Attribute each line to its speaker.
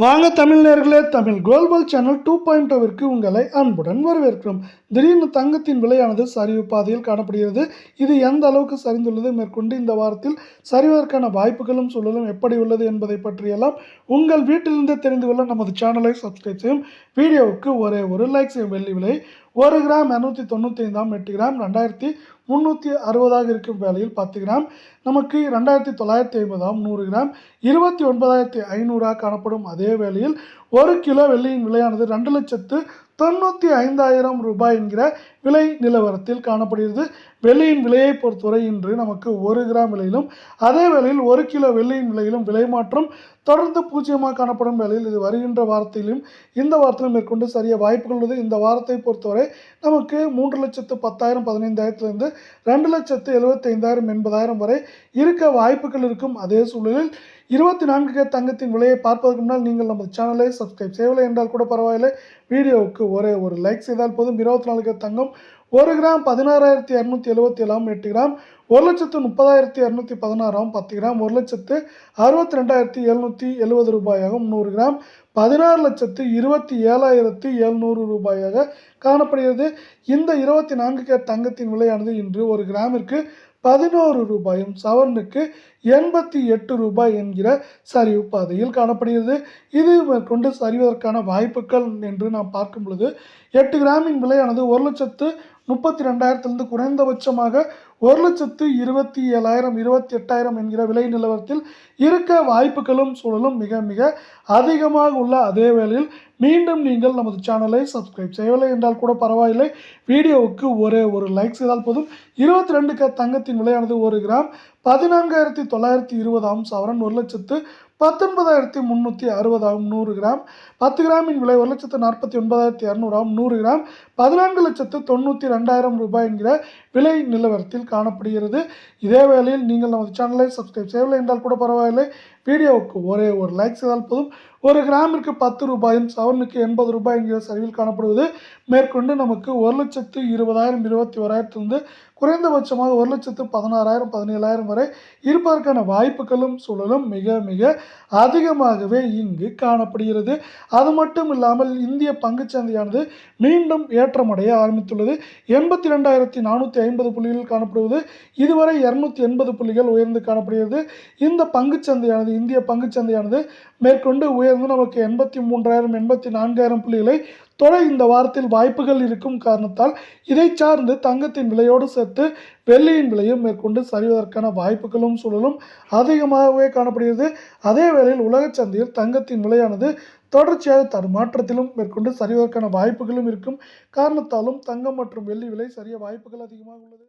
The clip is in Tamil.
Speaker 1: வாங்க தமிழ் நேயர்களே, தமிழ் குளோபல் சேனல் 2.0விற்கு உங்களை அன்புடன் வரவேற்கிறோம். திடீர்னு தங்கத்தின் விலையானது சரிவு பாதையில் காணப்படுகிறது. இது எந்த அளவுக்கு சரிந்துள்ளது, மேற்கொண்டு இந்த வாரத்தில் சரிவதற்கான வாய்ப்புகளும் சூழலும் எப்படி உள்ளது என்பதை பற்றியெல்லாம் உங்கள் வீட்டிலிருந்தே தெரிந்து கொள்ள நமது சேனலை சப்ஸ்கிரைப் செய்யும். வீடியோவுக்கு ஒரு லைக் செய்யும். வெள்ளி விலை 1 கிராம் 295 8 கிராம் 2360 இருக்கும் வேளையில் 10 கிராம் நமக்கு 2950 100 கிராம் 29,500 காணப்படும். அதே வேளையில் 1 கிலோ வெள்ளியின் விலையானது 2,95,000 ரூபாய் என்கிற விலை நிலவரத்தில் காணப்படுகிறது. வெள்ளியின் விலையை பொறுத்தவரை இன்று நமக்கு 1 கிராம் விலையிலும் அதே வேளையில் 1 கிலோ வெள்ளியின் விலையிலும் விலை மாற்றம் தொடர்ந்து பூஜ்ஜியமாக காணப்படும் வேளையில் இது வருகின்ற வாரத்திலும் இந்த வாரத்திலும் மேற்கொண்டு சரிய வாய்ப்புகள் உள்ளது. இந்த வாரத்தை பொறுத்தவரை நமக்கு 3,10,000 15,000 2,75,000 80,000 வரை இருக்க வாய்ப்புகள் இருக்கும். அதே சூழலில் 24K தங்கத்தின் விலையை பார்ப்பதற்கு முன்னால் நீங்கள் நமது சேனலை சப்ஸ்கிரைப் செய்யவில்லை என்றால் கூட பரவாயில்லை, வீடியோவுக்கு ஒரு லைக் செய்தால் போதும். 24K தங்கம் 1 கிராம் 16,277 8 கிராம் 1,30,216 10 கிராம் 1,62,770 ரூபாயாகவும் 100 கிராம் 16,27,700 ரூபாயாக காணப்படுகிறது. இந்த 24K தங்கத்தின் விலையானது இன்று 1 கிராமிற்கு 11 ரூபாயும் சவரனுக்கு 88 ரூபாய் என்கிற சரிவு பாதையில் காணப்படுகிறது. இது மேற்கொண்டு சரிவதற்கான வாய்ப்புகள் என்று நாம் பார்க்கும் பொழுது 8 கிராமின் விலையானது 1,32,000 குறைந்தபட்சமாக 1,27,000 28,000 என்கிற விலை நிலவரத்தில் இருக்க வாய்ப்புகளும் சூழலும் மிக மிக அதிகமாக உள்ள அதே வேளையில் மீண்டும் நீங்கள் நமது சேனலை சப்ஸ்கிரைப் செய்யவில்லை என்றால் கூட பரவாயில்லை, வீடியோவுக்கு ஒரு லைக் செய்தால் போதும். 22K தங்கத்தின் விலையானது 1 கிராம் 14,920 சவரன் 1,19,360 100 கிராம் 10 கிராமின் விலை 1,49,200 100 கிராம் 14,92,000 ரூபாய் என்கிற விலை நிலவரத்தில் காணப்படுகிறது. இதே வேளையில் நீங்கள் நமது சேனலை சப்ஸ்கிரைப் செய்யவில்லை என்றால் கூட பரவாயில்லை, வீடியோவுக்கு ஒரு லைக் செய்தால் போதும். 1 கிராமிற்கு 10 ரூபாயும் சவரனுக்கு 80 ரூபாய் என்கிற சரிவில் காணப்படுவது மேற்கொண்டு நமக்கு 1,20,000 21,000 குறைந்தபட்சமாக 1,16,000 17,000 வரை இருப்பதற்கான வாய்ப்புகளும் சூழலும் மிக மிக அதிகமாகவே இங்கு காணப்படுகிறது. அது மட்டும் இல்லாமல் இந்திய பங்குச்சந்தையானது மீண்டும் ஏற்றமடைய ஆரம்பித்துள்ளது. 82,450 புள்ளிகளில் காணப்படுவது இதுவரை 280 புள்ளிகள் உயர்ந்து காணப்படுகிறது. இந்த பங்குச்சந்தையானது இந்திய பங்குச்சந்தையானது மேற்கொண்டு உயர்ந்து நமக்கு 83,000 84,000 புள்ளிகளை தொட இந்த வாரத்தில் வாய்ப்புகள் இருக்கும் காரணத்தால் இதை சார்ந்து தங்கத்தின் விலையோடு சேர்த்து வெள்ளியின் விலையும் மேற்கொண்டு சரிவதற்கான வாய்ப்புகளும் சூழலும் அதிகமாகவே காணப்படுகிறது. அதே வேளையில் உலக சந்தையில் தங்கத்தின் விலையானது தொடர்ச்சியாக தடுமாற்றத்திலும் மேற்கொண்டு சரிவதற்கான வாய்ப்புகளும் இருக்கும் காரணத்தாலும் தங்கம் மற்றும் வெள்ளி விலை சரிய வாய்ப்புகள் அதிகமாக உள்ளது.